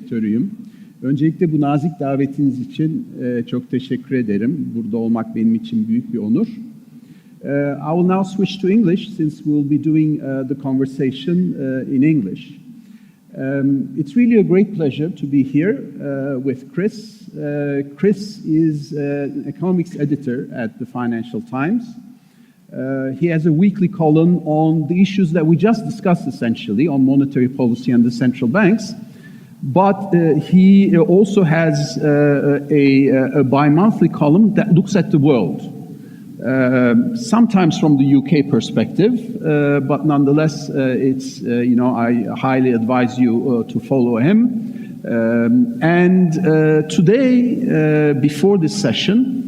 Direktörüyüm. Öncelikle bu nazik davetiniz için çok teşekkür ederim. Burada olmak benim için büyük bir onur. I will now switch to English since we'll be doing the conversation in English. It's really a great pleasure to be here with Chris. Chris is an economics editor at the Financial Times. He has a weekly column on the issues that we just discussed, essentially, on monetary policy and the central banks. But he also has a bi-monthly column that looks at the world, sometimes from the UK perspective, but nonetheless, it's I highly advise you to follow him. And today, before this session,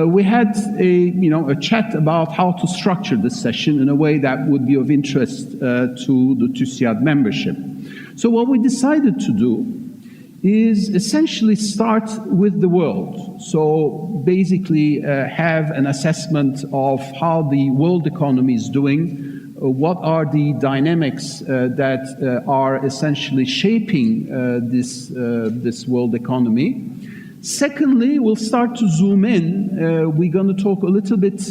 we had a chat about how to structure this session in a way that would be of interest to the TÜSİAD membership. So what we decided to do is essentially start with the world. So basically have an assessment of how the world economy is doing, what are the dynamics that are essentially shaping this world economy. Secondly, we'll start to zoom in. We're going to talk a little bit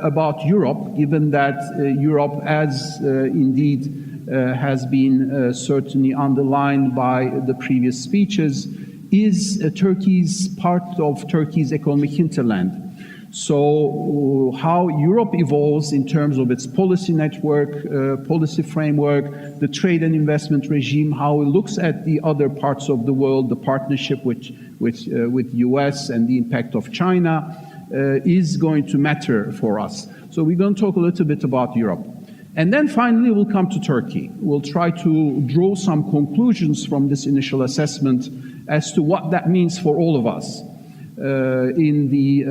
about Europe, given that Europe, as indeed has been certainly underlined by the previous speeches, is Turkey's part of Turkey's economic hinterland. So how Europe evolves in terms of its policy network, policy framework, the trade and investment regime, how it looks at the other parts of the world, the partnership with US and the impact of China is going to matter for us. So we're going to talk a little bit about Europe. And then finally, we'll come to Turkey. We'll try to draw some conclusions from this initial assessment as to what that means for all of us in the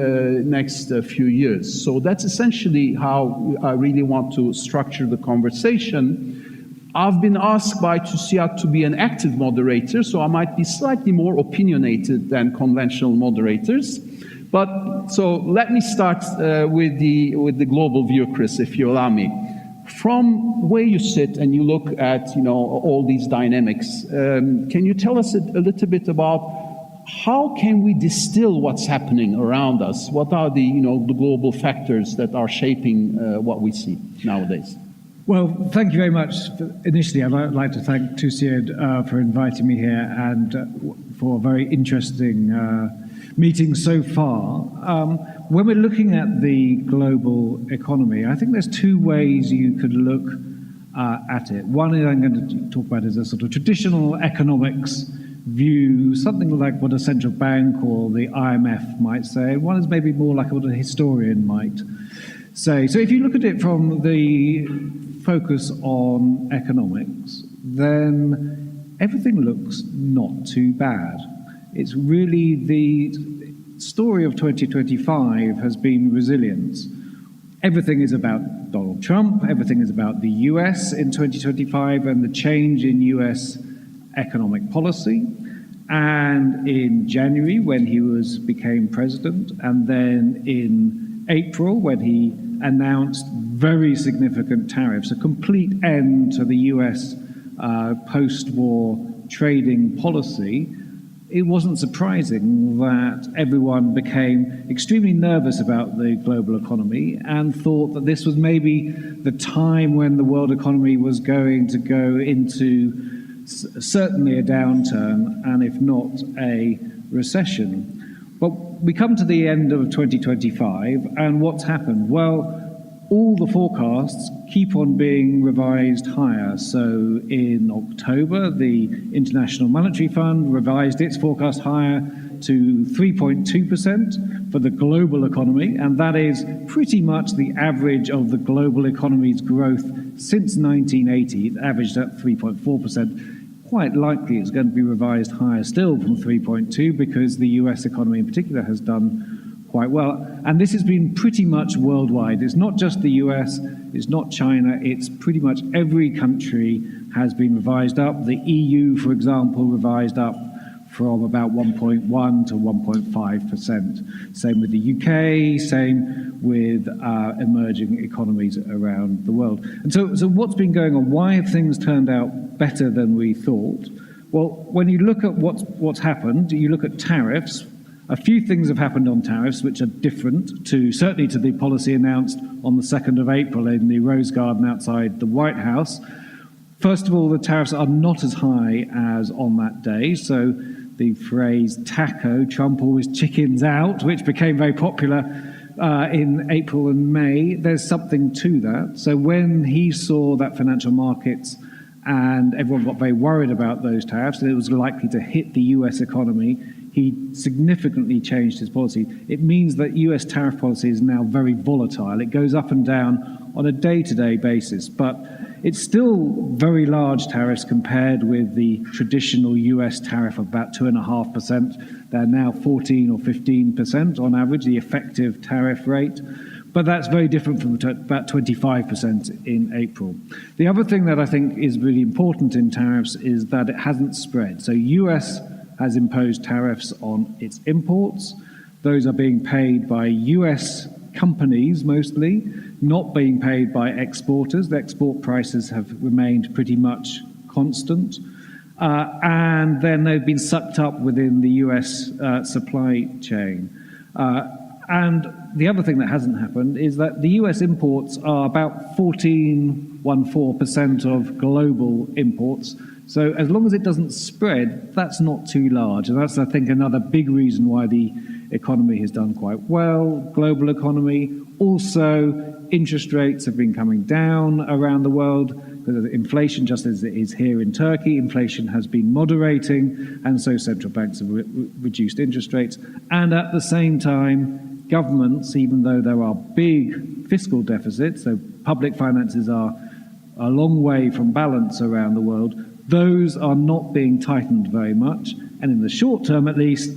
next few years. So that's essentially how I really want to structure the conversation. I've been asked by TÜSİAD to be an active moderator, so I might be slightly more opinionated than conventional moderators. But so let me start with the global view, Chris, if you allow me. From where you sit and you look at all these dynamics, can you tell us a little bit about how can we distill what's happening around us? What are the the global factors that are shaping what we see nowadays? Well, thank you very much. Initially, I'd like to thank TÜSİAD for inviting me here and for a very interesting meeting so far. When we're looking at the global economy, I think there's two ways you could look at it. One is I'm going to talk about is a sort of traditional economics view, something like what a central bank or the IMF might say. One is maybe more like what a historian might say. So if you look at it from the focus on economics, then everything looks not too bad. It's really the story of 2025 has been resilience. Everything is about Donald Trump, everything is about the US in 2025 and the change in US economic policy. And in January when he became president, and then in April when he announced very significant tariffs, a complete end to the US post-war trading policy. It wasn't surprising that everyone became extremely nervous about the global economy and thought that this was maybe the time when the world economy was going to go into certainly a downturn and if not a recession. But we come to the end of 2025 and what's happened? Well, all the forecasts keep on being revised higher. So in October, the International Monetary Fund revised its forecast higher to 3.2% for the global economy, and that is pretty much the average of the global economy's growth since 1980. It averaged at 3.4%. Quite likely it's going to be revised higher still from 3.2 because the US economy in particular has done quite well. And this has been pretty much worldwide. It's not just the US, it's not China, it's pretty much every country has been revised up. The EU, for example, revised up from about 1.1 to 1.5%. Same with the UK, same with emerging economies around the world. And so what's been going on? Why have things turned out better than we thought? Well, when you look at what's happened, you look at tariffs. A few things have happened on tariffs which are different to, certainly to the policy announced on the 2nd of April in the Rose Garden outside the White House. First of all, the tariffs are not as high as on that day. So the phrase taco, Trump always chickens out, which became very popular in April and May, there's something to that. So when he saw that financial markets and everyone got very worried about those tariffs, and it was likely to hit the US economy, he significantly changed his policy. It means that US tariff policy is now very volatile. It goes up and down on a day-to-day basis, but it's still very large tariffs compared with the traditional US tariff of about 2.5%. They're now 14 or 15% on average, the effective tariff rate. But that's very different from about 25% in April. The other thing that I think is really important in tariffs is that it hasn't spread. So US has imposed tariffs on its imports. Those are being paid by US companies mostly, not being paid by exporters. The export prices have remained pretty much constant. And then they've been sucked up within the US supply chain. And the other thing that hasn't happened is that the US imports are about 14% of global imports. So as long as it doesn't spread, that's not too large. And that's, I think, another big reason why the economy has done quite well, global economy. Also, interest rates have been coming down around the world. Because inflation, just as it is here in Turkey, inflation has been moderating, and so central banks have reduced interest rates. And at the same time, governments, even though there are big fiscal deficits, so public finances are a long way from balance around the world, those are not being tightened very much. And in the short term, at least,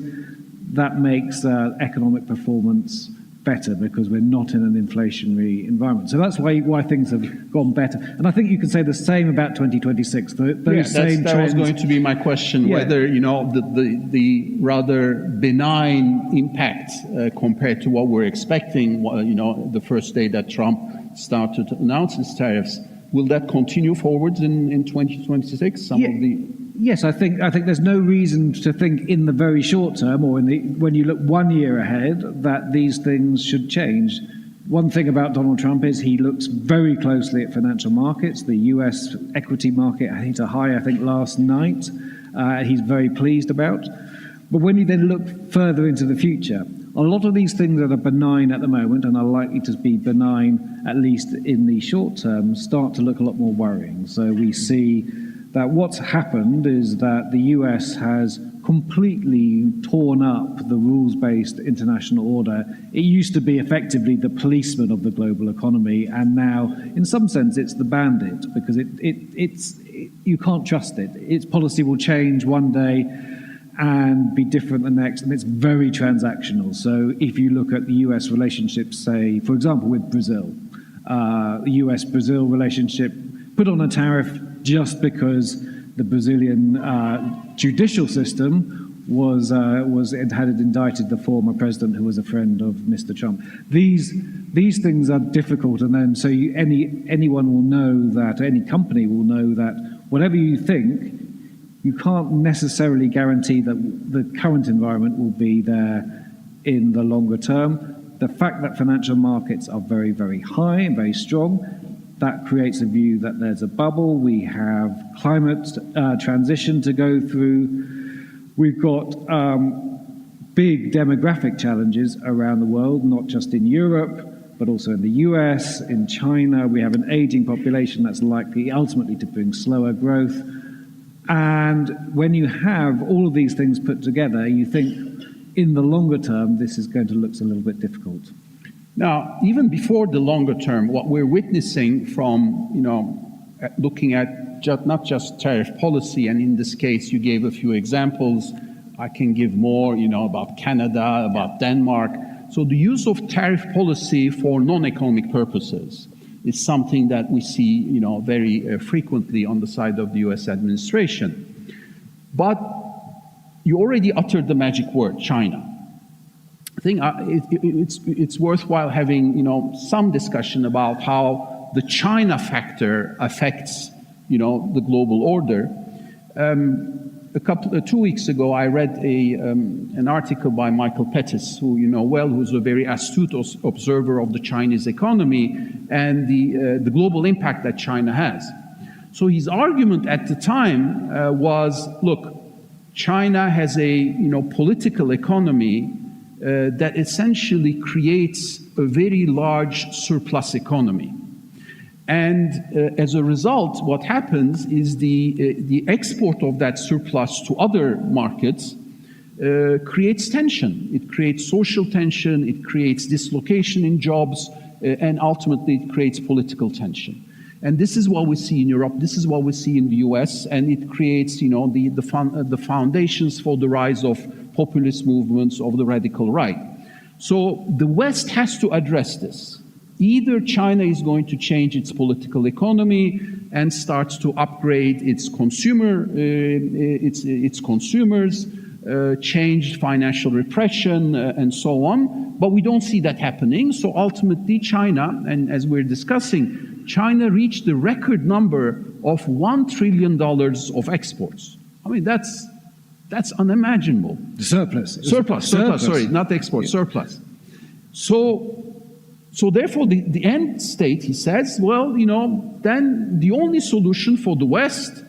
that makes economic performance better because we're not in an inflationary environment. So that's why things have gone better. And I think you could say the same about 2026. That was going to be my question, whether, the rather benign impact compared to what we're expecting, the first day that Trump started to announce his tariffs, will that continue forwards in 2026? Yes, I think there's no reason to think in the very short term or when you look 1 year ahead that these things should change. One thing about Donald Trump is he looks very closely at financial markets. The US equity market hit a high, I think, last night. He's very pleased about. But when you then look further into the future, a lot of these things that are benign at the moment and are likely to be benign, at least in the short term, start to look a lot more worrying. So we see that what's happened is that the US has completely torn up the rules-based international order. It used to be effectively the policeman of the global economy, and now, in some sense, it's the bandit, because you can't trust it. Its policy will change one day and be different the next, and it's very transactional. So if you look at the US relationship, say, for example, with Brazil, the US-Brazil relationship put on a tariff just because the Brazilian judicial system had indicted the former president who was a friend of Mr. Trump. These things are difficult, and then so anyone will know that, any company will know that whatever you think, you can't necessarily guarantee that the current environment will be there in the longer term. The fact that financial markets are very, very high and very strong, that creates a view that there's a bubble. We have climate transition to go through. We've got big demographic challenges around the world, not just in Europe, but also in the US, in China. We have an aging population that's likely ultimately to bring slower growth. And when you have all of these things put together, you think in the longer term, this is going to look a little bit difficult. Now, even before the longer term, what we're witnessing from, looking at not just tariff policy, and in this case, you gave a few examples. I can give more, about Canada, about Denmark. So the use of tariff policy for non-economic purposes is something that we see, very frequently on the side of the US administration. But you already uttered the magic word, China. I think it's worthwhile having, some discussion about how the China factor affects, the global order. 2 weeks ago, I read an article by Michael Pettis, who you know well, who's a very astute observer of the Chinese economy and the global impact that China has. So his argument at the time was, look, China has a political economy that essentially creates a very large surplus economy. And as a result, what happens is the export of that surplus to other markets creates tension. It creates social tension, it creates dislocation in jobs, and ultimately it creates political tension. And this is what we see in Europe, this is what we see in the US, and it creates the foundations for the rise of populist movements of the radical right. So the West has to address this. Either China is going to change its political economy and starts to upgrade its consumers, change financial repression, and so on. But we don't see that happening. So ultimately, China, and as we're discussing, China reached the record number of $1 trillion of exports. I mean, that's unimaginable. The surplus. Surplus, sorry, not export, surplus. So therefore, the end state, he says, well, then the only solution for the West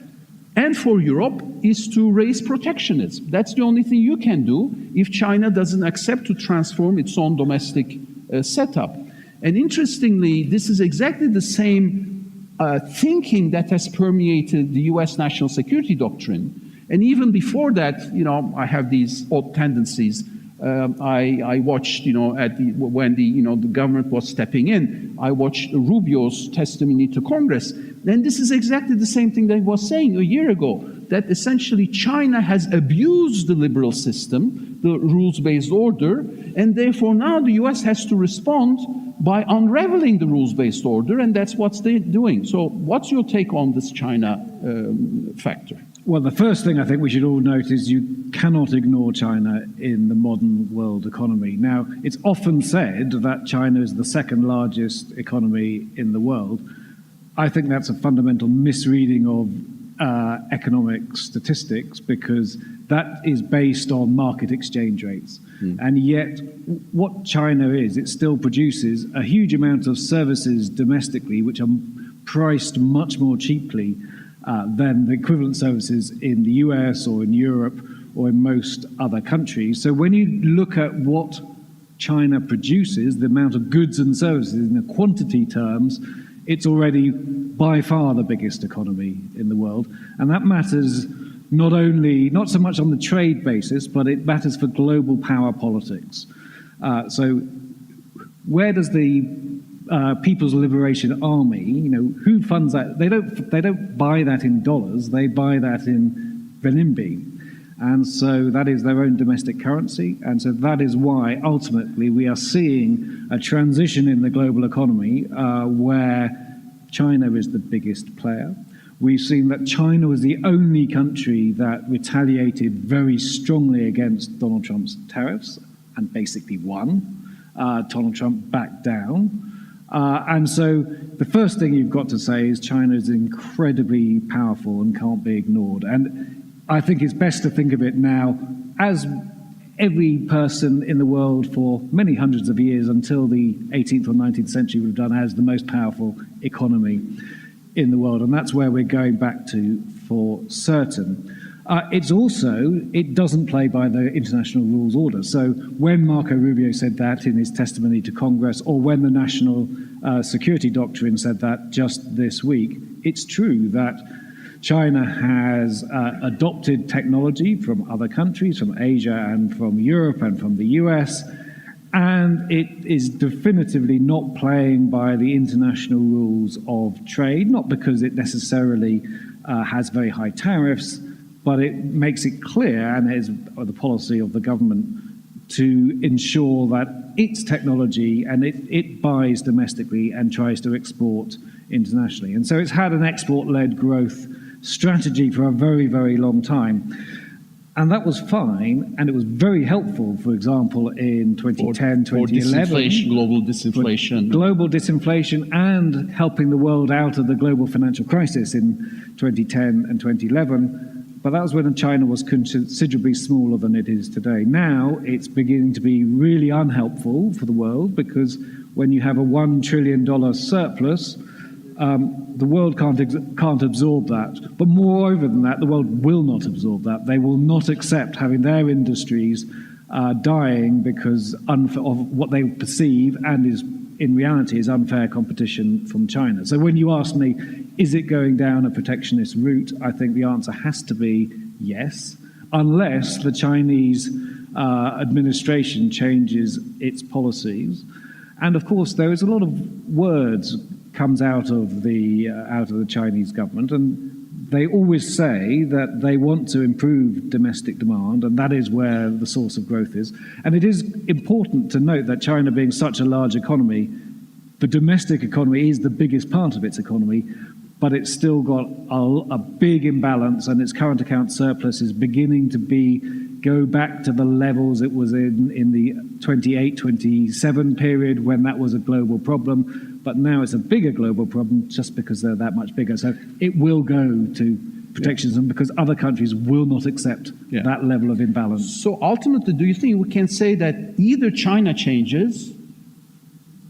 and for Europe is to raise protectionism. That's the only thing you can do if China doesn't accept to transform its own domestic setup. And interestingly, this is exactly the same thinking that has permeated the US national security doctrine. And even before that, I have these odd tendencies. I watched, when the government was stepping in, I watched Rubio's testimony to Congress. And this is exactly the same thing that he was saying a year ago, that essentially China has abused the liberal system, the rules-based order, and therefore now the US has to respond by unraveling the rules-based order, and that's what they're doing. So what's your take on this China factor? Well, the first thing I think we should all note is you cannot ignore China in the modern world economy. Now, it's often said that China is the second largest economy in the world. I think that's a fundamental misreading of economic statistics, because that is based on market exchange rates. And yet, what China is, it still produces a huge amount of services domestically, which are priced much more cheaply than the equivalent services in the US or in Europe or in most other countries. So when you look at what China produces, the amount of goods and services in the quantity terms, it's already by far the biggest economy in the world. And that matters not so much on the trade basis, but it matters for global power politics. So where does the People's Liberation Army, who funds that? They don't buy that in dollars, they buy that in renminbi. And so that is their own domestic currency. And so that is why ultimately we are seeing a transition in the global economy where China is the biggest player. We've seen that China was the only country that retaliated very strongly against Donald Trump's tariffs and basically won. Donald Trump backed down. And so the first thing you've got to say is China is incredibly powerful and can't be ignored. And I think it's best to think of it now as every person in the world for many hundreds of years until the 18th or 19th century would have done, as the most powerful economy in the world. And that's where we're going back to for certain. It doesn't play by the international rules order. So when Marco Rubio said that in his testimony to Congress, or when the National Security Doctrine said that just this week, it's true that China has adopted technology from other countries, from Asia and from Europe and from the US, and it is definitively not playing by the international rules of trade, not because it necessarily has very high tariffs, but it makes it clear, and is the policy of the government, to ensure that its technology and it buys domestically and tries to export internationally. And so it's had an export-led growth strategy for a very, very long time. And that was fine, and it was very helpful, for example, in 2010, 2011. Global disinflation. Global disinflation, and helping the world out of the global financial crisis in 2010 and 2011. but that was when China was considerably smaller than it is today. Now it's beginning to be really unhelpful for the world, because when you have a $1 trillion surplus, the world can't absorb that. But moreover than that, the world will not absorb that. They will not accept having their industries dying because of what they perceive and is in reality is unfair competition from China. So when you ask me, is it going down a protectionist route, I think the answer has to be yes, unless the Chinese administration changes its policies. And of course, there is a lot of words comes out of the Chinese government, and they always say that they want to improve domestic demand, and that is where the source of growth is. And it is important to note that China, being such a large economy, the domestic economy is the biggest part of its economy, but it's still got a big imbalance, and its current account surplus is beginning to go back to the levels it was in the 28-27 period, when that was a global problem. But now it's a bigger global problem just because they're that much bigger. So it will go to protectionism because other countries will not accept that level of imbalance. So ultimately, do you think we can say that either China changes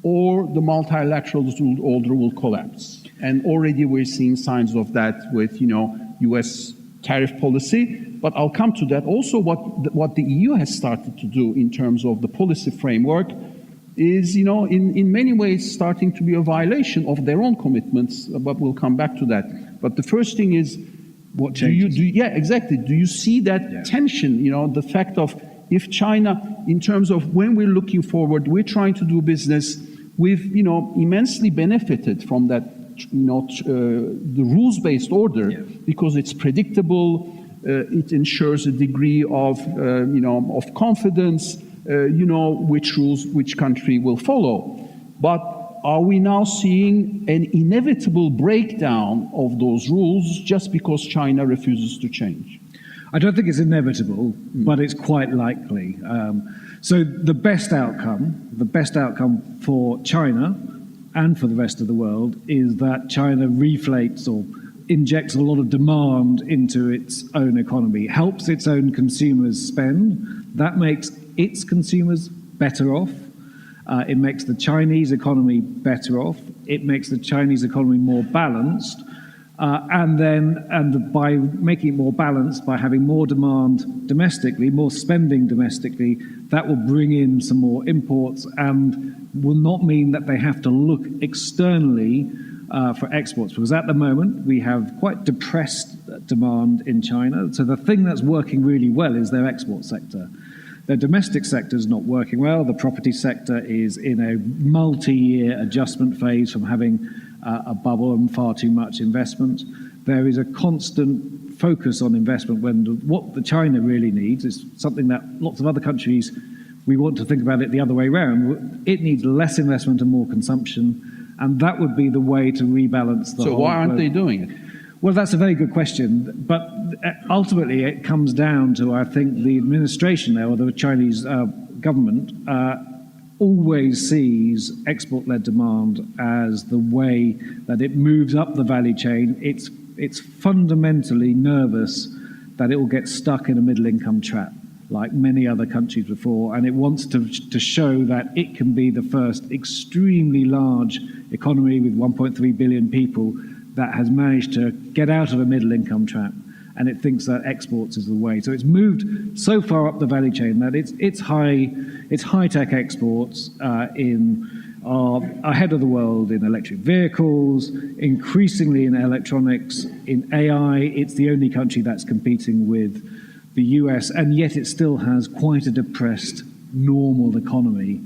or the multilateral order will collapse? And already we're seeing signs of that with, U.S. tariff policy. But I'll come to that. Also, what the EU has started to do in terms of the policy framework is, in many ways starting to be a violation of their own commitments, but we'll come back to that. But the first thing is, what changes? Exactly. Do you see that tension, the fact of if China, in terms of when we're looking forward, we're trying to do business, we've, immensely benefited from that, the rules-based order because it's predictable, it ensures a degree of, of confidence, which rules which country will follow. But are we now seeing an inevitable breakdown of those rules just because China refuses to change? I don't think it's inevitable, but it's quite likely. So the best outcome for China and for the rest of the world is that China reflates or injects a lot of demand into its own economy, helps its own consumers spend. That makes its consumers better off. It makes the Chinese economy better off. It makes the Chinese economy more balanced. And by making it more balanced, by having more demand domestically, more spending domestically, that will bring in some more imports and will not mean that they have to look externally for exports, because at the moment we have quite depressed demand in China. So the thing that's working really well is their export sector. Their domestic sector is not working well. The property sector is in a multi-year adjustment phase from having a bubble and far too much investment. There is a constant focus on investment when what the China really needs is something that lots of other countries, we want to think about it the other way around. It needs less investment and more consumption, and that would be the way to rebalance the whole. So why aren't they doing it? Well, that's a very good question, but ultimately it comes down to, I think, the administration there, or the Chinese government, always sees export-led demand as the way that it moves up the value chain. It's fundamentally nervous that it will get stuck in a middle-income trap, like many other countries before, and it wants to show that it can be the first extremely large economy with 1.3 billion people that has managed to get out of a middle-income trap, and it thinks that exports is the way. So it's moved so far up the value chain that its high-tech exports are ahead of the world in electric vehicles, increasingly in electronics, in AI. It's the only country that's competing with the US, and yet it still has quite a depressed normal economy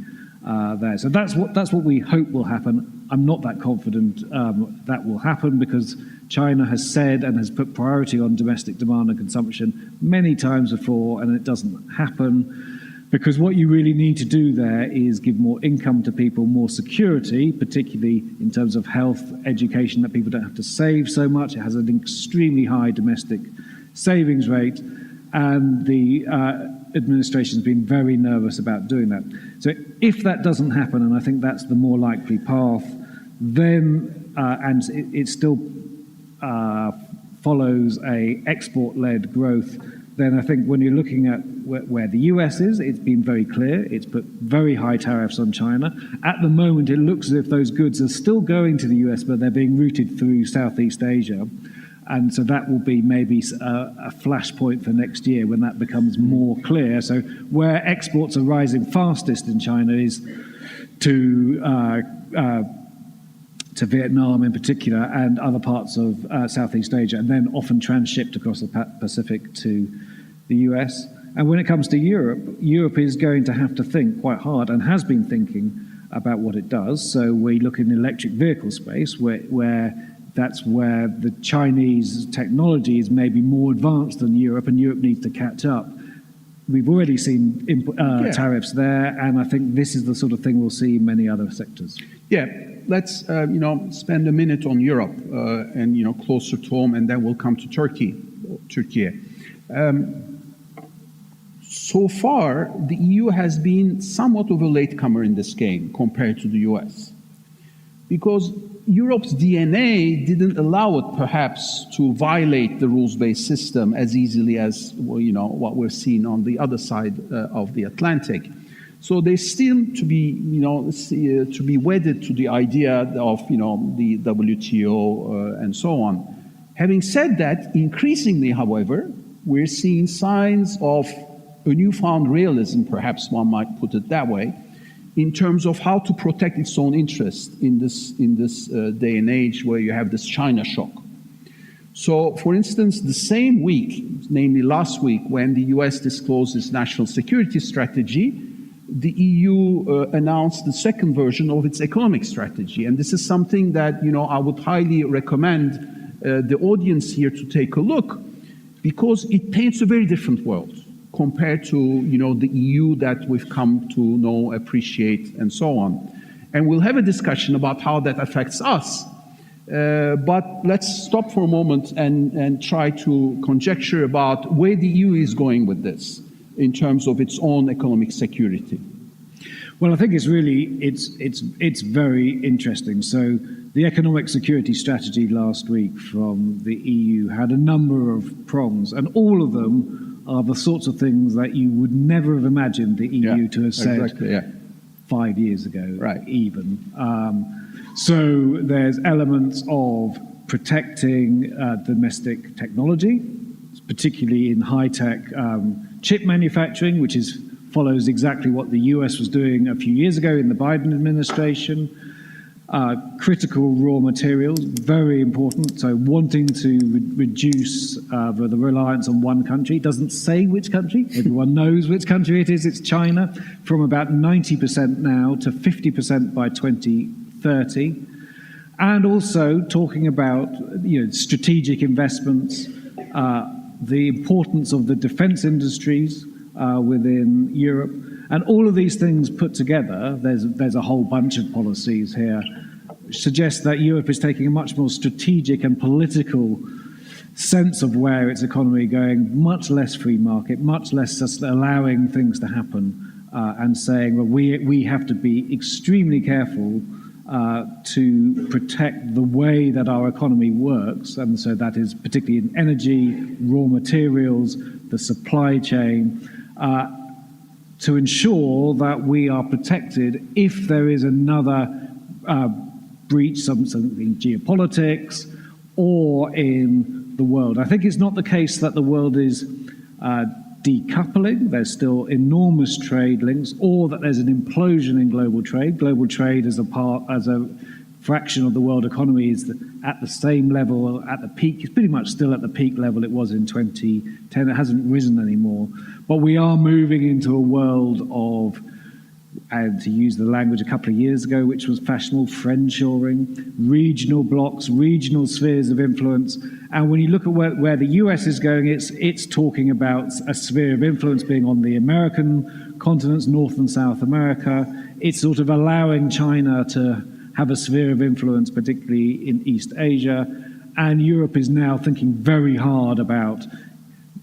there. So that's what we hope will happen. I'm not that confident that will happen, because China has said and has put priority on domestic demand and consumption many times before, and it doesn't happen. Because what you really need to do there is give more income to people, more security, particularly in terms of health, education, that people don't have to save so much. It has an extremely high domestic savings rate, and the administration's been very nervous about doing that. So if that doesn't happen, and I think that's the more likely path, then, and it's still follows a export-led growth, then I think when you're looking at where the US is, it's been very clear. It's put very high tariffs on China. At the moment, it looks as if those goods are still going to the US, but they're being routed through Southeast Asia. And so that will be maybe a flashpoint for next year when that becomes more clear. So where exports are rising fastest in China is to Vietnam in particular and other parts of Southeast Asia, and then often transshipped across the Pacific to the US. And when it comes to Europe, Europe is going to have to think quite hard, and has been thinking about what it does. So we look in the electric vehicle space, where that's where the Chinese technology is maybe more advanced than Europe, and Europe needs to catch up. We've already seen tariffs there, and I think this is the sort of thing we'll see in many other sectors. Yeah, let's spend a minute on Europe and closer to home, and then we'll come to Turkey. So far, the EU has been somewhat of a latecomer in this game compared to the US, because Europe's DNA didn't allow it perhaps to violate the rules-based system as easily as what we're seeing on the other side of the Atlantic. So they still to be wedded to the idea of the WTO and so on. Having said that, increasingly, however, we're seeing signs of a newfound realism, perhaps one might put it that way, in terms of how to protect its own interest in this day and age where you have this China shock. So, for instance, the same week, namely last week, when the US disclosed its national security strategy, the EU announced the second version of its economic strategy. And this is something that I would highly recommend the audience here to take a look, because it paints a very different world compared to the EU that we've come to know, appreciate, and so on. And we'll have a discussion about how that affects us. But let's stop for a moment and try to conjecture about where the EU is going with this in terms of its own economic security. Well, I think it's very interesting. So the economic security strategy last week from the EU had a number of prongs, and all of them are the sorts of things that you would never have imagined the EU to have said 5 years ago, right? Even. So there's elements of protecting domestic technology, particularly in high-tech chip manufacturing, which follows exactly what the US was doing a few years ago in the Biden administration. Critical raw materials, very important. So wanting to reduce the reliance on one country. It doesn't say which country. Everyone knows which country it is. It's China, from about 90% now to 50% by 2030. And also talking about strategic investments, the importance of the defense industries within Europe. And all of these things put together, there's a whole bunch of policies here, which suggests that Europe is taking a much more strategic and political sense of where its economy is going, much less free market, much less just allowing things to happen, and saying, well, we have to be extremely careful to protect the way that our economy works, and so that is particularly in energy, raw materials, the supply chain, to ensure that we are protected if there is another breach, something in geopolitics or in the world. I think it's not the case that the world is decoupling. There's still enormous trade links, or that there's an implosion in global trade. Global trade as a fraction of the world economy is at the same level at the peak. It's pretty much still at the peak level it was in 2010. It hasn't risen anymore. But we are moving into a world of, and to use the language a couple of years ago, which was fashionable, friendshoring, regional blocks, regional spheres of influence. And when you look at where the US is going, it's talking about a sphere of influence being on the American continents, North and South America. It's sort of allowing China to have a sphere of influence, particularly in East Asia. And Europe is now thinking very hard about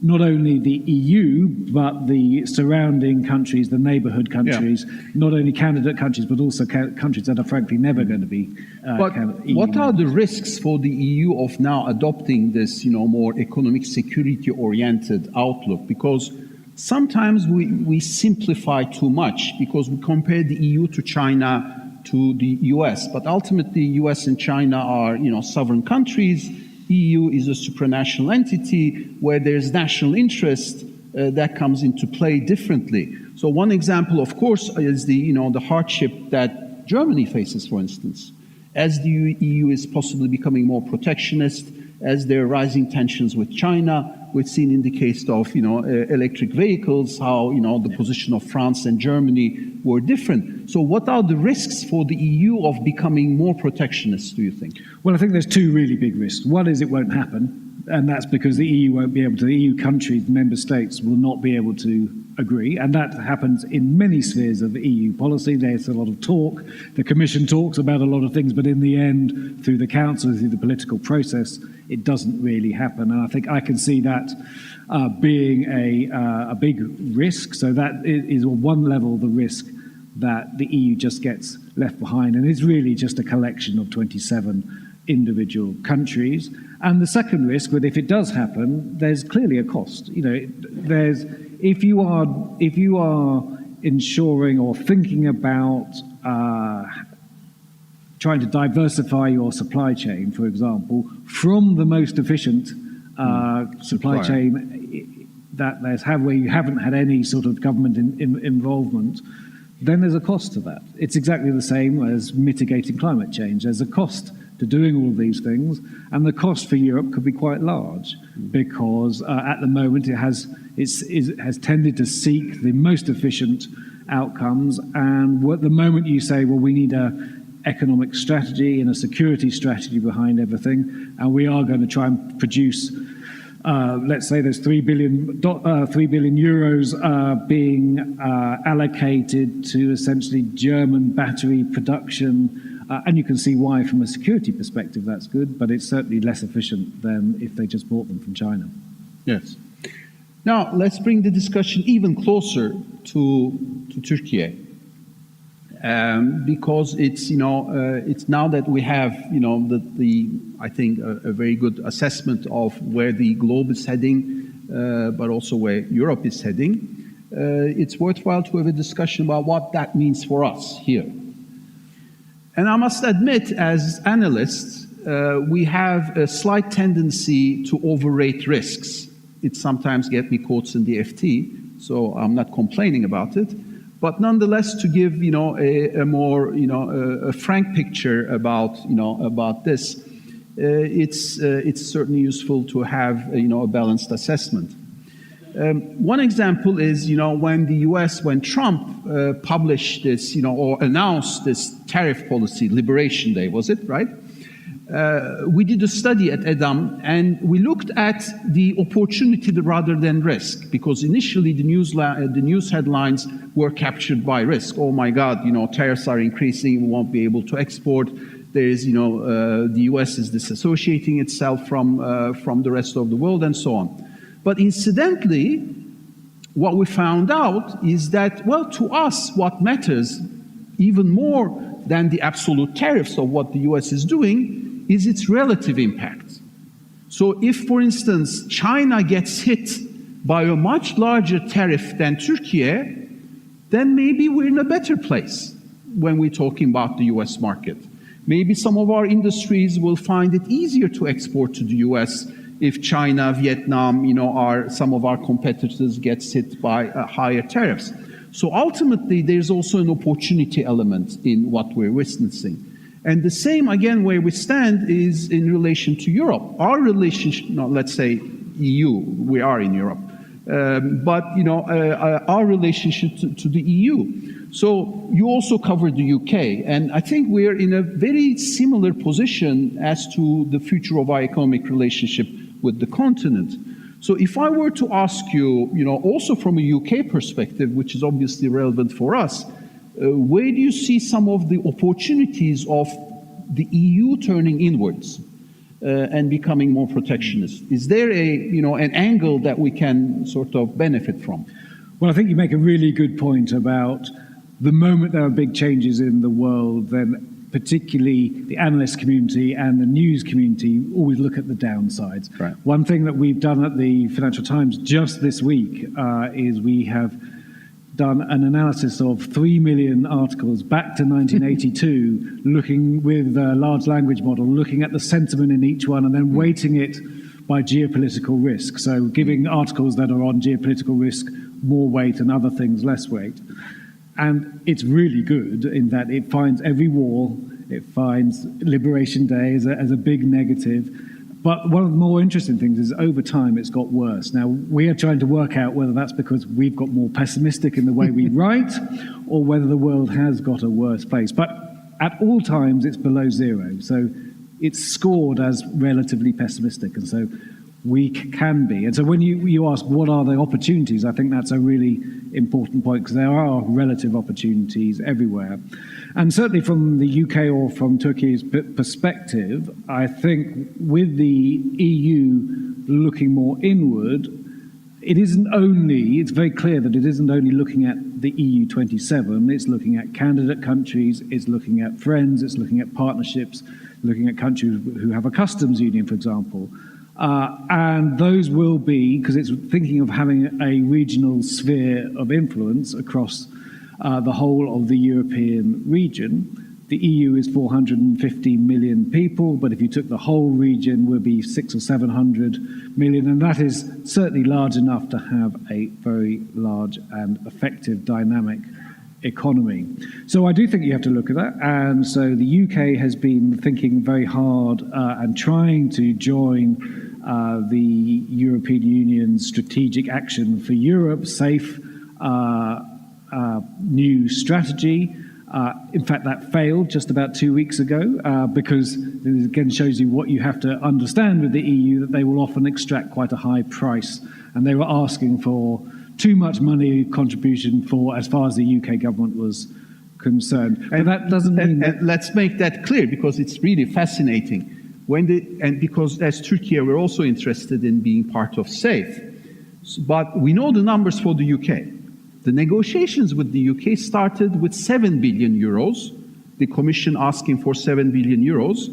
not only the EU, but the surrounding countries, the neighbourhood countries, not only candidate countries, but also countries that are frankly never going to be But EU what are members. the risks for the EU of now adopting this, more economic security-oriented outlook? Because sometimes we simplify too much because we compare the EU to China to the US, but ultimately US and China are, sovereign countries. EU is a supranational entity where there's national interest that comes into play differently. So one example, of course, is the hardship that Germany faces, for instance, as the EU is possibly becoming more protectionist, as there are rising tensions with China. We've seen in the case of electric vehicles how the position of France and Germany were different. So what are the risks for the EU of becoming more protectionist, do you think? Well, I think there's two really big risks. One is it won't happen, and that's because the EU won't be able to, the EU countries, member states will not be able to agree, and that happens in many spheres of EU policy. There's a lot of talk. The Commission talks about a lot of things, but in the end, through the Council, through the political process, it doesn't really happen. And I think I can see that being a big risk. So that is on one level the risk that the EU just gets left behind, and is really just a collection of 27 individual countries. And the second risk, that if it does happen, there's clearly a cost. If you are ensuring or thinking about trying to diversify your supply chain, for example, from the most efficient supply chain that where you haven't had any sort of government involvement, then there's a cost to that. It's exactly the same as mitigating climate change. There's a cost to doing all these things, and the cost for Europe could be quite large because at the moment it has tended to seek the most efficient outcomes, and at the moment you say, well, we need a economic strategy and a security strategy behind everything, and we are going to try and produce, let's say there's 3 billion euros being allocated to essentially German battery production. And you can see why, from a security perspective, that's good, but it's certainly less efficient than if they just bought them from China. Yes. Now, let's bring the discussion even closer to Turkey, because it's it's now that we have I think a very good assessment of where the globe is heading, but also where Europe is heading. It's worthwhile to have a discussion about what that means for us here. And I must admit, as analysts, we have a slight tendency to overrate risks. It sometimes gets me quotes in the FT, so I'm not complaining about it. But nonetheless, to give a more a frank picture about about this, it's certainly useful to have a balanced assessment. One example is, when Trump published this, or announced this tariff policy, Liberation Day, was it, right? We did a study at EDAM, and we looked at the opportunity rather than risk, because initially the news headlines were captured by risk. Oh my God, tariffs are increasing, we won't be able to export. There is, the US is disassociating itself from the rest of the world, and so on. But incidentally, what we found out is that, well, to us, what matters even more than the absolute tariffs of what the US is doing is its relative impact. So if, for instance, China gets hit by a much larger tariff than Turkey, then maybe we're in a better place when we're talking about the US market. Maybe some of our industries will find it easier to export to the US if China, Vietnam, some of our competitors gets hit by higher tariffs. So ultimately, there's also an opportunity element in what we're witnessing. And the same, again, where we stand is in relation to Europe. Our relationship, let's say EU, we are in Europe, but our relationship to the EU. So you also covered the UK, and I think we're in a very similar position as to the future of our economic relationship with the continent. So if I were to ask you, also from a UK perspective, which is obviously relevant for us, where do you see some of the opportunities of the EU turning inwards? and becoming more protectionist. Is there an angle that we can sort of benefit from? Well, I think you make a really good point about the moment there are big changes in the world, then particularly the analyst community and the news community always look at the downsides. Right. One thing that we've done at the Financial Times just this week is we have done an analysis of 3 million articles back to 1982, looking with a large language model, looking at the sentiment in each one and then weighting it by geopolitical risk. So giving articles that are on geopolitical risk more weight and other things less weight. And it's really good in that it finds every war, it finds Liberation Day as a big negative. But one of the more interesting things is over time it's got worse. Now, we are trying to work out whether that's because we've got more pessimistic in the way we write or whether the world has got a worse place. But at all times it's below zero. So it's scored as relatively pessimistic. And so we can be. And so when you ask what are the opportunities, I think that's a really important point because there are relative opportunities everywhere. And certainly from the UK or from Turkey's perspective, I think with the EU looking more inward, it's very clear that it isn't only looking at the EU 27, it's looking at candidate countries, it's looking at friends, it's looking at partnerships, looking at countries who have a customs union, for example. And those will be, because it's thinking of having a regional sphere of influence across the whole of the European region. The EU is 450 million people, but if you took the whole region, would be 600 or 700 million, and that is certainly large enough to have a very large and effective dynamic economy. So I do think you have to look at that, and so the UK has been thinking very hard and trying to join the European Union's strategic action for Europe, SAFE, new strategy. In fact, that failed just about 2 weeks ago because it again shows you what you have to understand with the EU, that they will often extract quite a high price, and they were asking for too much money contribution for as far as the UK government was concerned. But that doesn't mean that... Let's make that clear because it's really fascinating. And because as Turkey, we're also interested in being part of SAFE. But we know the numbers for the UK. The negotiations with the UK started with 7 billion euros, the Commission asking for 7 billion euros.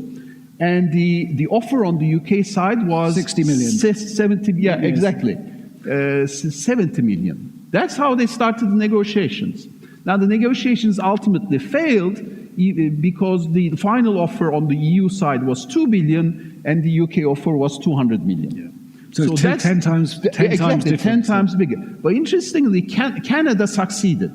And the offer on the UK side was 60 million. 70, yeah, yes. Exactly. 70 million. That's how they started the negotiations. Now, the negotiations ultimately failed because the final offer on the EU side was 2 billion and the UK offer was 200 million. Yeah. So that's 10 times different. 10 times bigger. But interestingly, Canada succeeded.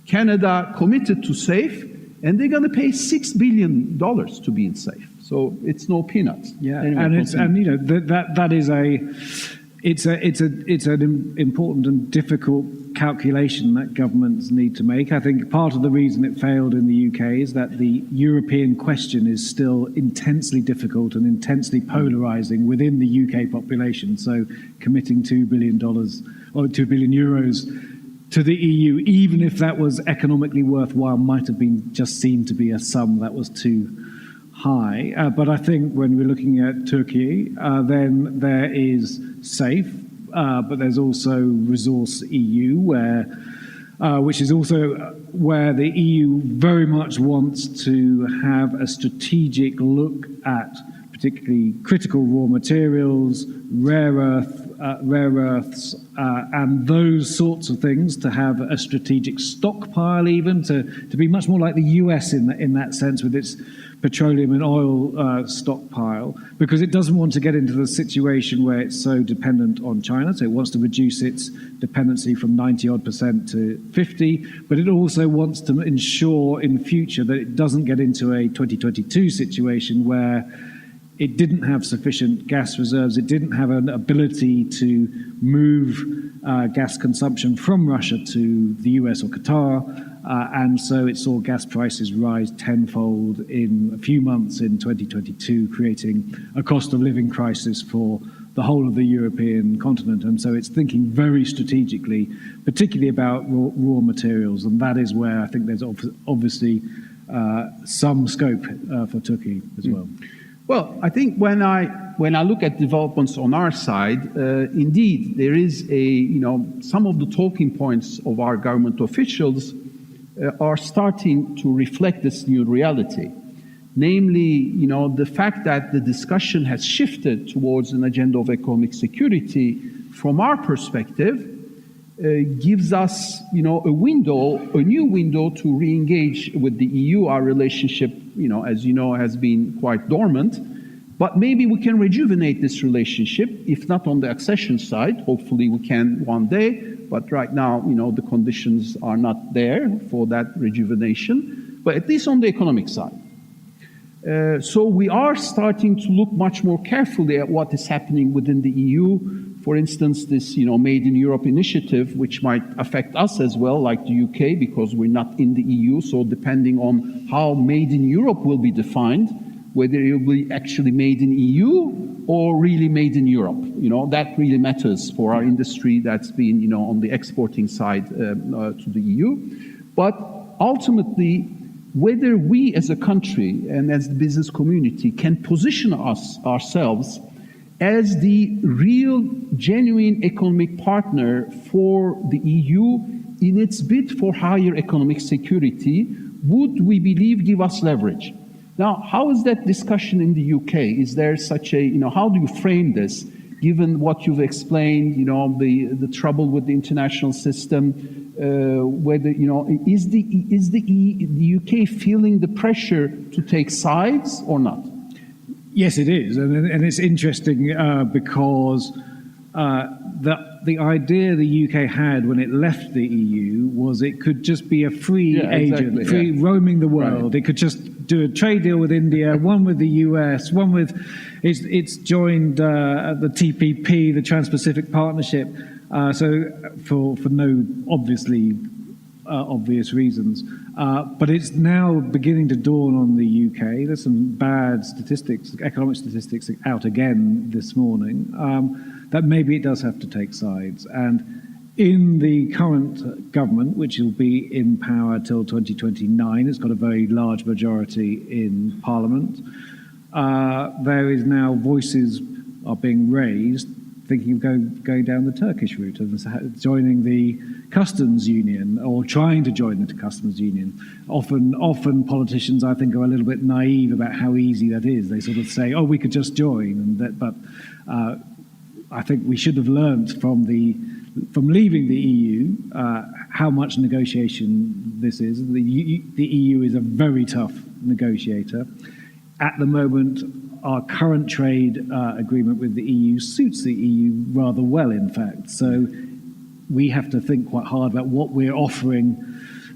Canada committed to SAFE, and they're going to pay $6 billion to be in SAFE. So it's no peanuts. Yeah, anyway, and you know that is it's an important and difficult calculation that governments need to make. I think part of the reason it failed in the UK is that the European question is still intensely difficult and intensely polarizing within the UK population. So committing $2 billion or 2 billion euros to the EU, even if that was economically worthwhile, might have been just seen to be a sum that was too high. But I think when we're looking at Turkey, then there is SAFE, but there's also Resource EU, which is also where the EU very much wants to have a strategic look at particularly critical raw materials, rare earths, and those sorts of things, to have a strategic stockpile, even to be much more like the US in that sense with its petroleum and oil stockpile, because it doesn't want to get into the situation where it's so dependent on China. So it wants to reduce its dependency from 90-odd% to 50, but it also wants to ensure in future that it doesn't get into a 2022 situation where it didn't have sufficient gas reserves, it didn't have an ability to move gas consumption from Russia to the US or Qatar, and so it saw gas prices rise tenfold in a few months in 2022, creating a cost of living crisis for the whole of the European continent. And so it's thinking very strategically, particularly about raw materials, and that is where I think there's obviously some scope for Turkey as well. Well, I think when I look at developments on our side, indeed there is some of the talking points of our government officials are starting to reflect this new reality. Namely, the fact that the discussion has shifted towards an agenda of economic security, from our perspective, gives us, a new window to re-engage with the EU. Our relationship, as you know, has been quite dormant. But maybe we can rejuvenate this relationship, if not on the accession side. Hopefully we can one day. But right now, the conditions are not there for that rejuvenation. But at least on the economic side. So we are starting to look much more carefully at what is happening within the EU. For instance, this Made in Europe initiative, which might affect us as well, like the UK, because we're not in the EU. So depending on how Made in Europe will be defined, whether it will be actually made in EU or really made in Europe, that really matters for our industry that's been on the exporting side to the EU. But ultimately, whether we as a country and as the business community can position ourselves as the real, genuine economic partner for the EU in its bid for higher economic security, would, we believe, give us leverage. Now, how is that discussion in the UK? Is there such a, how do you frame this, given what you've explained, the trouble with the international system, whether, is the UK feeling the pressure to take sides or not? Yes, it is, and it's interesting because the idea the UK had when it left the EU was it could just be a free agent, exactly, roaming the world. Right. It could just do a trade deal with India, one with the US, one with it's joined the TPP, the Trans-Pacific Partnership. So for no obvious reasons. But it's now beginning to dawn on the UK. There's some bad statistics, economic statistics out again this morning, that maybe it does have to take sides. And in the current government, which will be in power till 2029, it's got a very large majority in Parliament, there is now voices are being raised thinking of going down the Turkish route and joining the customs union or trying to join the customs union. Often politicians, I think, are a little bit naive about how easy that is. They sort of say, "Oh, we could just join," but I think we should have learnt from leaving the EU how much negotiation this is. The EU is a very tough negotiator. At the moment, our current trade agreement with the EU suits the EU rather well, in fact. So we have to think quite hard about what we're offering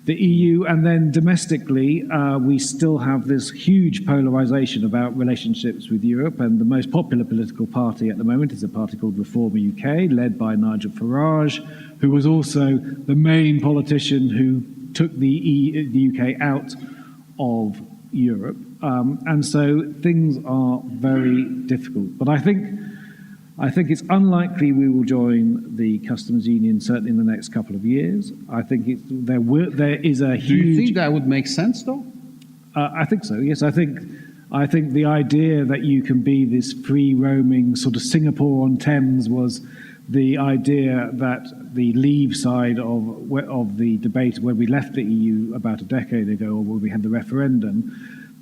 the EU. And then domestically, we still have this huge polarization about relationships with Europe. And the most popular political party at the moment is a party called Reform UK, led by Nigel Farage, who was also the main politician who took the UK out of Europe. And so things are very difficult. But I think it's unlikely we will join the customs union, certainly in the next couple of years. I think there is a huge... Do you think that would make sense, though? I think so, yes. I think the idea that you can be this free roaming sort of Singapore on Thames was the idea that the leave side of the debate where we left the EU about a decade ago, or where we had the referendum,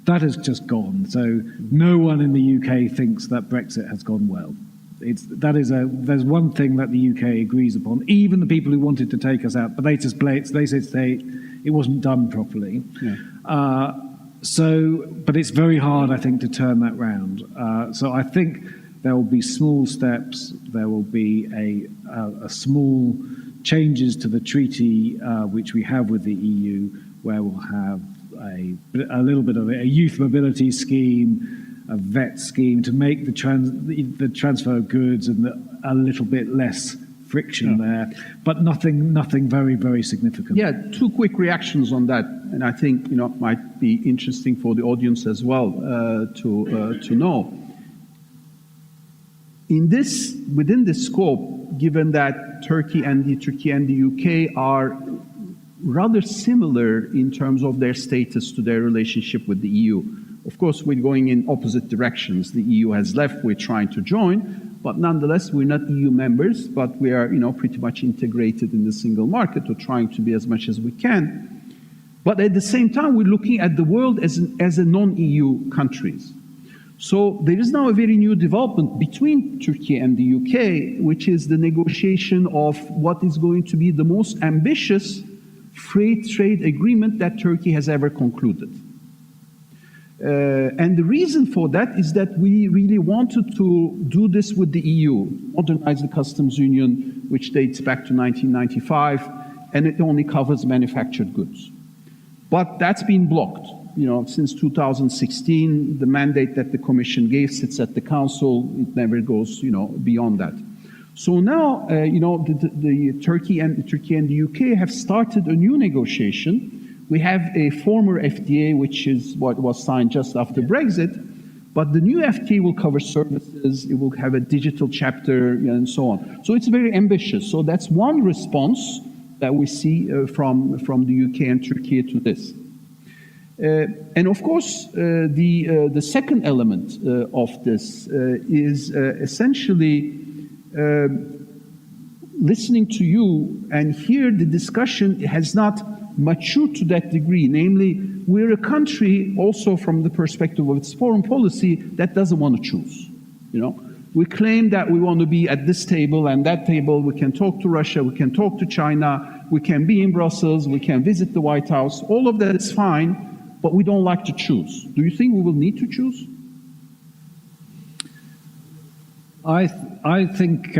that has just gone. So no one in the UK thinks that Brexit has gone well. There's one thing that the UK agrees upon, even the people who wanted to take us out, but they say it wasn't done properly. Yeah. But it's very hard, I think, to turn that round. So I think there will be small steps. There will be a small changes to the treaty which we have with the EU, where we'll have a little bit of a youth mobility scheme, a vet scheme to make the transfer of goods and a little bit less friction there, but nothing very, very significant. Yeah, two quick reactions on that, and I think it might be interesting for the audience as well to know. Within this scope, given that Turkey and the UK are rather similar in terms of their status to their relationship with the EU. Of course, we're going in opposite directions. The EU has left, we're trying to join, but nonetheless, we're not EU members, but we are, pretty much integrated in the single market, or trying to be as much as we can. But at the same time, we're looking at the world as a non-EU countries. So there is now a very new development between Turkey and the UK, which is the negotiation of what is going to be the most ambitious free trade agreement that Turkey has ever concluded. And the reason for that is that we really wanted to do this with the EU, modernize the customs union, which dates back to 1995, and it only covers manufactured goods. But that's been blocked. Since 2016, the mandate that the Commission gave sits at the Council. It never goes, beyond that. So now, the Turkey and the UK have started a new negotiation. We have a former FTA, which is what was signed just after Brexit, but the new FTA will cover services, it will have a digital chapter, and so on. So it's very ambitious. So that's one response that we see from the UK and Turkey to this. And of course, the second element of this is essentially listening to you, and here the discussion has not matured to that degree. Namely, we're a country also from the perspective of its foreign policy that doesn't want to choose. We claim that we want to be at this table and that table. We can talk to Russia, we can talk to China, we can be in Brussels, we can visit the White House. All of that is fine, but we don't like to choose. Do you think we will need to choose? I think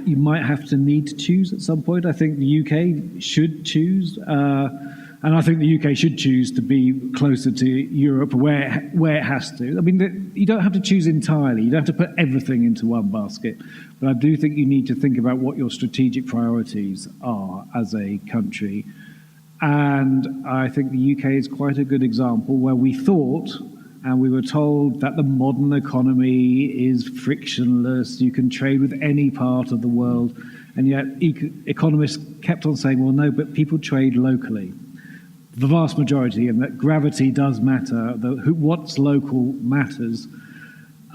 you might have to need to choose at some point. I think the UK should choose, and I think the UK should choose to be closer to Europe where it has to. I mean, you don't have to choose entirely. You don't have to put everything into one basket. But I do think you need to think about what your strategic priorities are as a country. And I think the UK is quite a good example where we thought, and we were told, that the modern economy is frictionless, you can trade with any part of the world, and yet economists kept on saying, well, no, but people trade locally. The vast majority, and that gravity does matter, what's local matters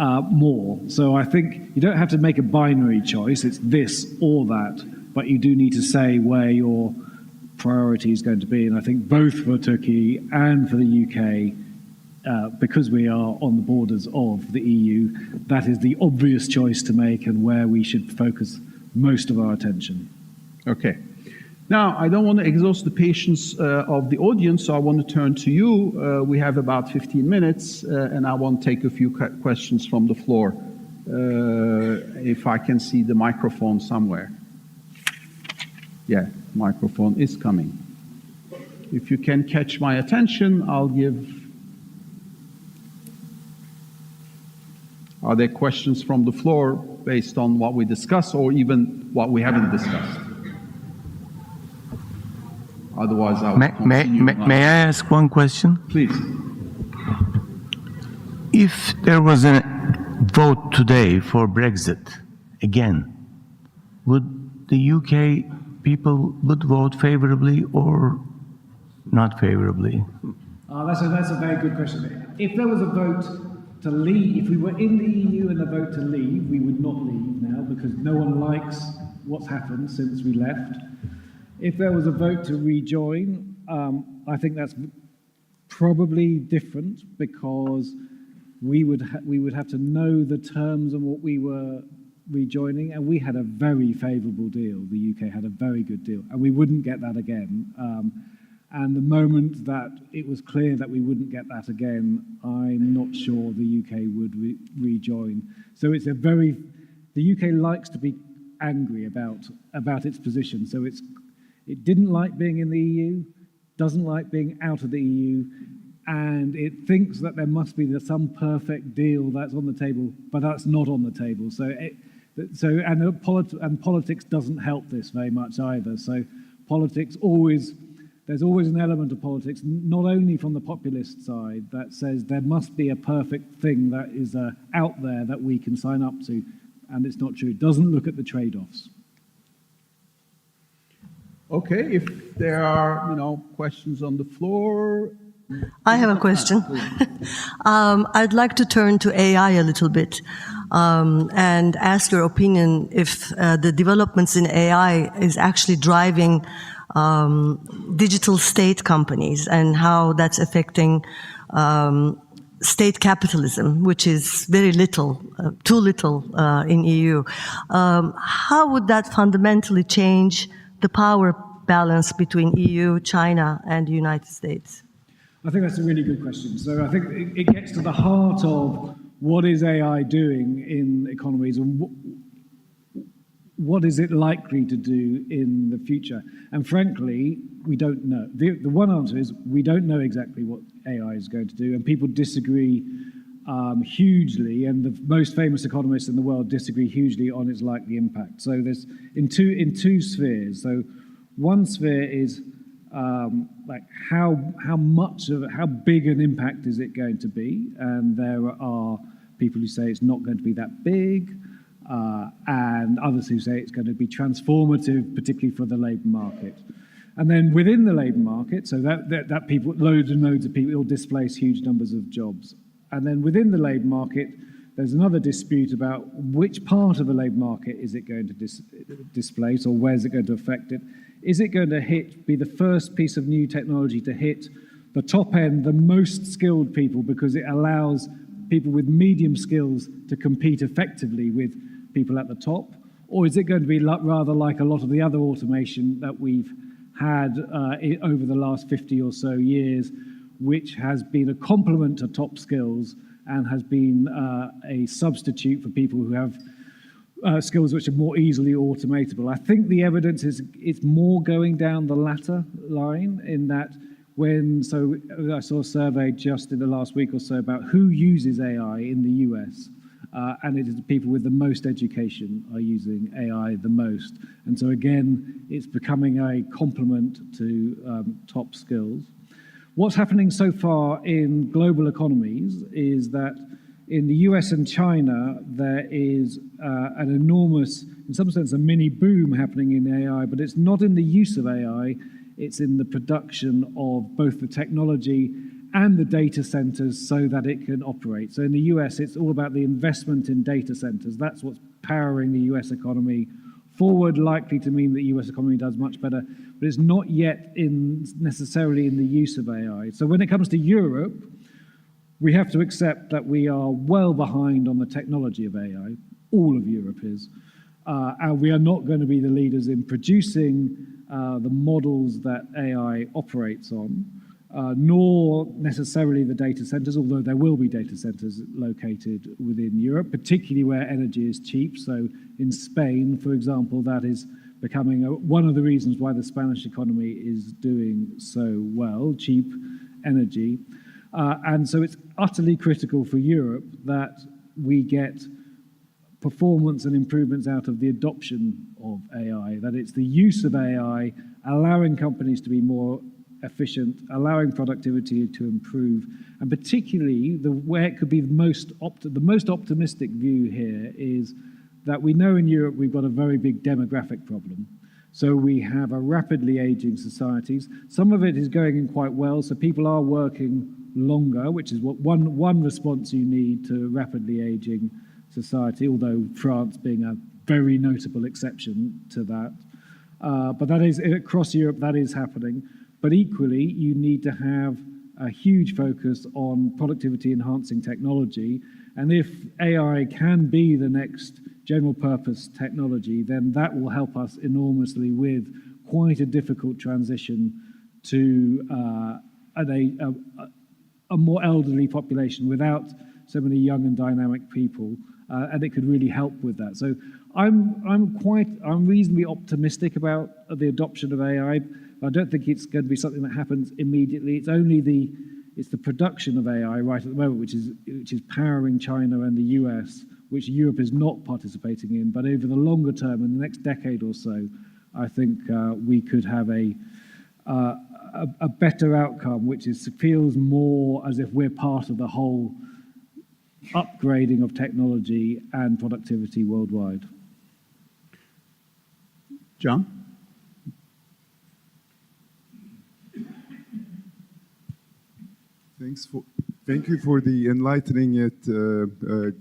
more. So I think you don't have to make a binary choice, it's this or that, but you do need to say where your priority is going to be, and I think both for Turkey and for the UK, because we are on the borders of the EU, that is the obvious choice to make and where we should focus most of our attention. Okay. Now, I don't want to exhaust the patience of the audience, so I want to turn to you. We have about 15 minutes, and I want to take a few questions from the floor, if I can see the microphone somewhere. Yeah, microphone is coming. If you can catch my attention, I'll give... Are there questions from the floor based on what we discussed or even what we haven't discussed? Otherwise, I will continue. May I ask one question? Please. If there was a vote today for Brexit again, would the UK people would vote favorably or not favorably? That's a very good question. If there was a vote to leave, if we were in the EU and a vote to leave, we would not leave now because no one likes what's happened since we left. If there was a vote to rejoin, I think that's probably different because we would have to know the terms and what we were rejoining, and we had a very favourable deal. The UK had a very good deal, and we wouldn't get that again. And the moment that it was clear that we wouldn't get that again, I'm not sure the UK would rejoin. So it's the UK likes to be angry about its position. So it didn't like being in the EU, doesn't like being out of the EU, and it thinks that there must be some perfect deal that's on the table, but that's not on the table. And politics doesn't help this very much either. So politics there's always an element of politics, not only from the populist side, that says there must be a perfect thing that is out there that we can sign up to, and it's not true. It doesn't look at the trade-offs. Okay, if there are, questions on the floor, I have a question. I'd like to turn to AI a little bit and ask your opinion if the developments in AI is actually driving digital state companies and how that's affecting state capitalism, which is very little, too little in EU. How would that fundamentally change the power balance between EU, China, and the United States? I think that's a really good question. So I think it gets to the heart of what is AI doing in economies and what is it likely to do in the future? And frankly, we don't know. The one answer is we don't know exactly what AI is going to do, and people disagree hugely, and the most famous economists in the world disagree hugely on its likely impact. So there's in two spheres. So one sphere is like how big an impact is it going to be? And there are people who say it's not going to be that big, and others who say it's going to be transformative, particularly for the labour market. And then within the labour market, so that people, loads and loads of people, will displace huge numbers of jobs. And then within the labour market, there's another dispute about which part of the labour market is it going to displace, or where is it going to affect it? Is it going to be the first piece of new technology to hit the top end, the most skilled people, because it allows people with medium skills to compete effectively with people at the top? Or is it going to be rather like a lot of the other automation that we've had over the last 50 or so years, which has been a complement to top skills and has been a substitute for people who have skills which are more easily automatable? I think the evidence is it's more going down the latter line, in that so I saw a survey just in the last week or so about who uses AI in the US, and it is the people with the most education are using AI the most. And so again, it's becoming a complement to top skills. What's happening so far in global economies is that in the US and China, there is an enormous, in some sense, a mini boom happening in AI, but it's not in the use of AI, it's in the production of both the technology and the data centers so that it can operate. So in the US, it's all about the investment in data centers. That's what's powering the US economy forward, likely to mean that the US economy does much better, but it's not yet necessarily in the use of AI. So when it comes to Europe, we have to accept that we are well behind on the technology of AI. All of Europe is. And we are not going to be the leaders in producing the models that AI operates on, nor necessarily the data centers, although there will be data centers located within Europe, particularly where energy is cheap. So in Spain, for example, that is becoming one of the reasons why the Spanish economy is doing so well, cheap energy. And so it's utterly critical for Europe that we get performance and improvements out of the adoption of AI, that it's the use of AI, allowing companies to be more efficient, allowing productivity to improve, and particularly where it could be the most optimistic view here is that we know in Europe we've got a very big demographic problem. So we have a rapidly aging societies. Some of it is going in quite well, so people are working longer, which is what one response you need to rapidly aging society, although France being a very notable exception to that. But that is, across Europe, that is happening. But equally, you need to have a huge focus on productivity enhancing technology. And if AI can be the next general purpose technology, then that will help us enormously with quite a difficult transition to a more elderly population without so many young and dynamic people, and it could really help with that. So I'm reasonably optimistic about the adoption of AI. I don't think it's going to be something that happens immediately. It's the production of AI right at the moment, which is powering China and the US, which Europe is not participating in. But over the longer term, in the next decade or so, I think we could have a better outcome, which feels more as if we're part of the whole upgrading of technology and productivity worldwide. John? Thank you for the enlightening yet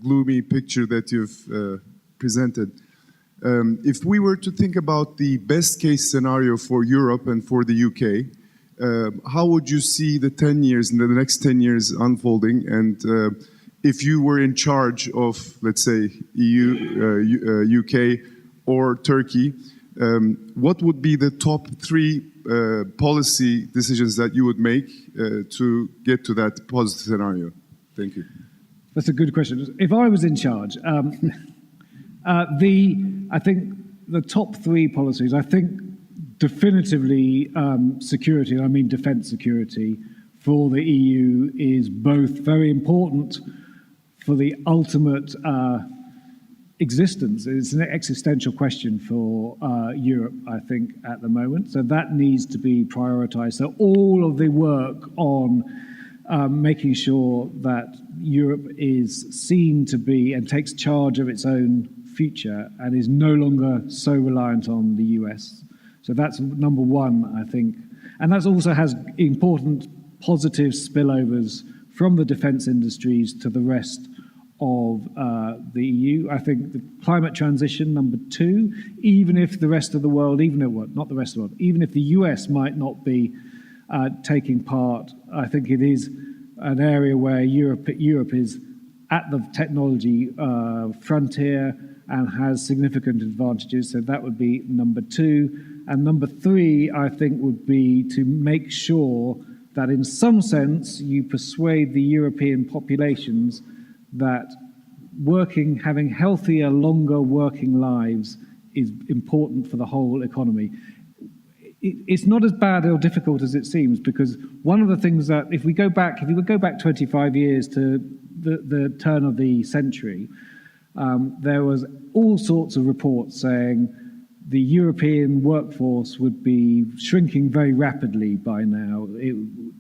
gloomy picture that you've presented. If we were to think about the best case scenario for Europe and for the UK, how would you see the 10 years, the next 10 years unfolding? And if you were in charge of, let's say, EU, UK, or Turkey, what would be the top three policy decisions that you would make to get to that positive scenario? Thank you. That's a good question. If I was in charge, I think the top three policies, I think definitively security, and I mean defence security, for the EU is both very important for the ultimate existence. It's an existential question for Europe, I think, at the moment. So that needs to be prioritised. So all of the work on making sure that Europe is seen to be and takes charge of its own future and is no longer so reliant on the US. So that's number one, I think. And that also has important positive spillovers from the defence industries to the rest of the EU. I think the climate transition, number two, even if the rest of the world, even if the US might not be taking part, I think it is an area where Europe is at the technology frontier and has significant advantages. So that would be number two. And number three, I think, would be to make sure that in some sense you persuade the European populations that having healthier, longer working lives is important for the whole economy. It's not as bad or difficult as it seems, because one of the things that if we go back 25 years to the turn of the century, there was all sorts of reports saying the European workforce would be shrinking very rapidly by now.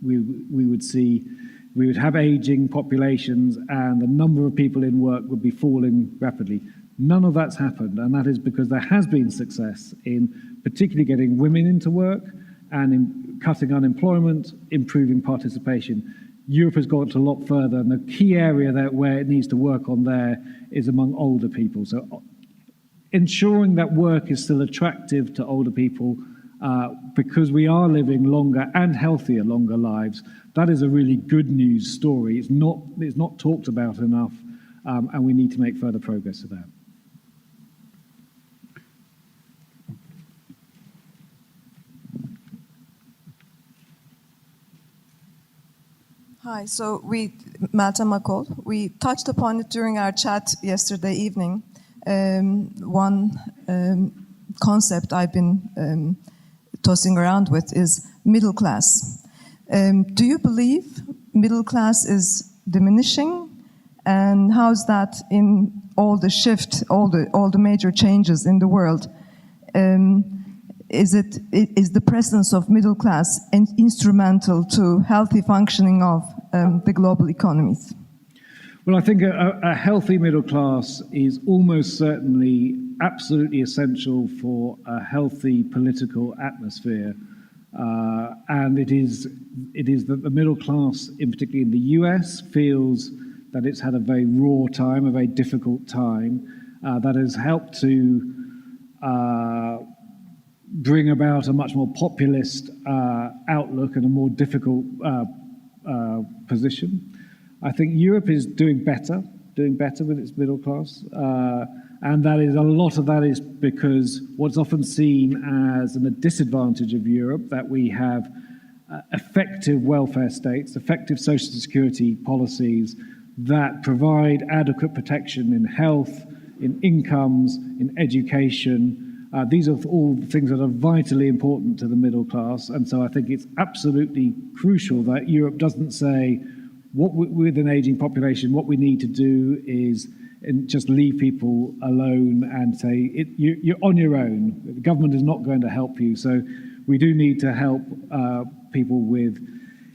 We would have aging populations and the number of people in work would be falling rapidly. None of that's happened, and that is because there has been success in particularly getting women into work and in cutting unemployment, improving participation. Europe has gone a lot further, and the key area where it needs to work on there is among older people. So ensuring that work is still attractive to older people because we are living longer and healthier longer lives, that is a really good news story. It's not talked about enough, and we need to make further progress with that. Hi, so Meltem Akol, we touched upon it during our chat yesterday evening. One concept I've been tossing around with is middle class. Do you believe middle class is diminishing? And how's that in all the shift, all the major changes in the world? Is the presence of middle class instrumental to healthy functioning of the global economies? Well, I think a healthy middle class is almost certainly absolutely essential for a healthy political atmosphere. And it is that the middle class, particularly in the US, feels that it's had a very raw time, a very difficult time, that has helped to bring about a much more populist outlook and a more difficult position. I think Europe is doing better with its middle class, and a lot of that is because what's often seen as a disadvantage of Europe, that we have effective welfare states, effective social security policies that provide adequate protection in health, in incomes, in education. These are all things that are vitally important to the middle class, and so I think it's absolutely crucial that Europe doesn't say, with an aging population, what we need to do is just leave people alone and say, you're on your own. The government is not going to help you. So we do need to help people with,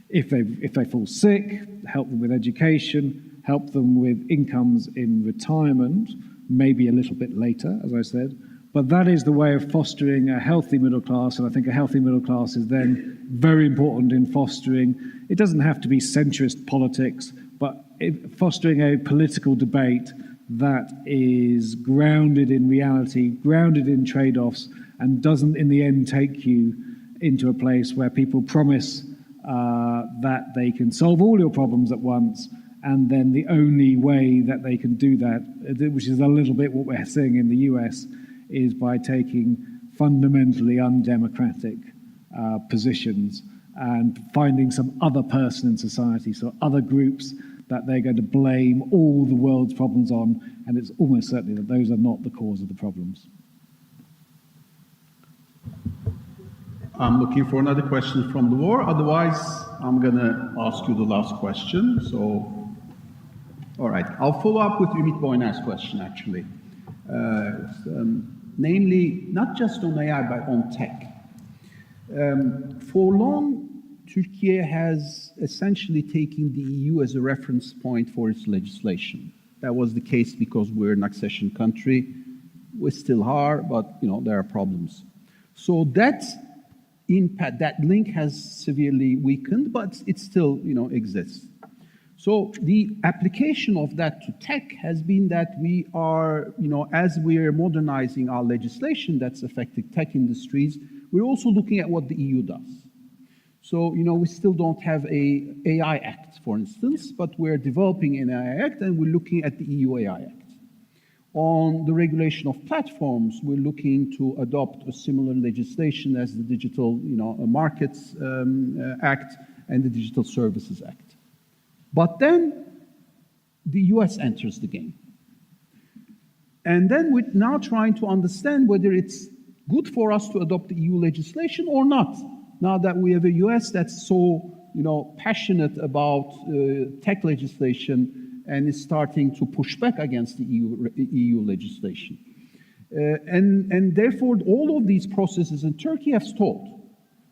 if they fall sick, help them with education, help them with incomes in retirement, maybe a little bit later, as I said. But that is the way of fostering a healthy middle class, and I think a healthy middle class is then very important in fostering, it doesn't have to be centrist politics, but fostering a political debate that is grounded in reality, grounded in trade-offs, and doesn't in the end take you into a place where people promise that they can solve all your problems at once, and then the only way that they can do that, which is a little bit what we're seeing in the US, is by taking fundamentally undemocratic positions and finding some other person in society, so other groups that they're going to blame all the world's problems on, and it's almost certainly that those are not the cause of the problems. I'm looking for another question from the floor. Otherwise, I'm going to ask you the last question. So, all right, I'll follow up with Ümit Boyner's question, actually. Namely, not just on AI, but on tech. For long, Turkey has essentially taken the EU as a reference point for its legislation. That was the case because we're an accession country. We still are, but there are problems. So that impact, that link has severely weakened, but it still exists. So the application of that to tech has been that we are, as we're modernizing our legislation that's affecting tech industries, we're also looking at what the EU does. So, we still don't have a AI Act, for instance, but we're developing an AI Act and we're looking at the EU AI Act. On the regulation of platforms, we're looking to adopt a similar legislation as the Digital Markets Act and the Digital Services Act. But then the US enters the game. And then we're now trying to understand whether it's good for us to adopt the EU legislation or not. Now that we have a US that's so passionate about tech legislation and is starting to push back against the EU legislation. And therefore, all of these processes in Turkey have stalled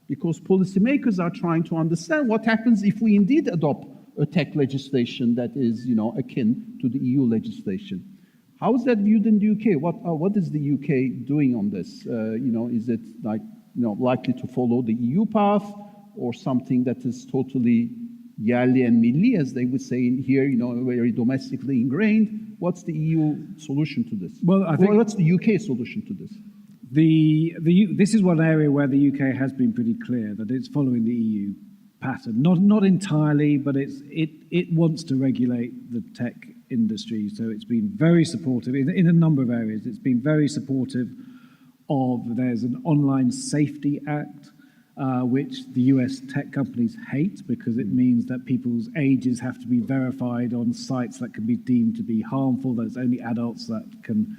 because policymakers are trying to understand what happens if we indeed adopt a tech legislation that is akin to the EU legislation. How is that viewed in the UK? What is the UK doing on this? Is it likely to follow the EU path or something that is totally yerli and milli, as they would say in here, very domestically ingrained? What's the EU solution to this? Well, I think what's the UK solution to this? This is one area where the UK has been pretty clear that it's following the EU pattern. Not entirely, but it wants to regulate the tech industry. So it's been very supportive in a number of areas. It's been very supportive of, there's an Online Safety Act, which the US tech companies hate because it means that people's ages have to be verified on sites that can be deemed to be harmful. There's only adults that can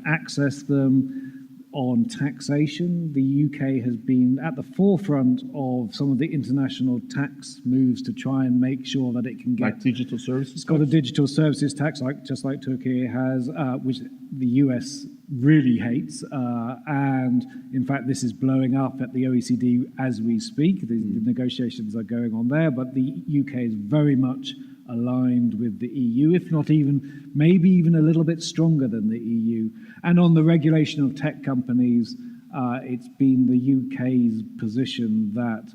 access them. On taxation, the UK has been at the forefront of some of the international tax moves to try and make sure that it can get... Like digital services? It's got a digital services tax, just like Turkey has, which the US really hates. And in fact, this is blowing up at the OECD as we speak. The negotiations are going on there, but the UK is very much aligned with the EU, if not even, maybe even a little bit stronger than the EU. And on the regulation of tech companies, it's been the UK's position that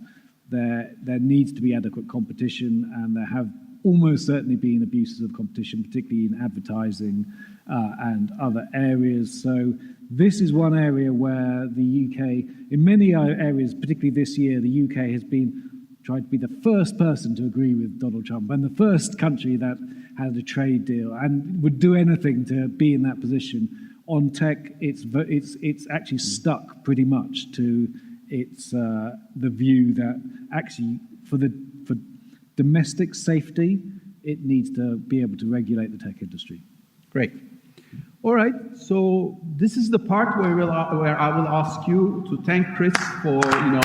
there needs to be adequate competition, and there have almost certainly been abuses of competition, particularly in advertising and other areas. So this is one area where the UK, in many areas, particularly this year, the UK has been tried to be the first person to agree with Donald Trump and the first country that had a trade deal and would do anything to be in that position. On tech, it's actually stuck pretty much to the view that actually for domestic safety, it needs to be able to regulate the tech industry. Great. All right, so this is the part where I will ask you to thank Chris for being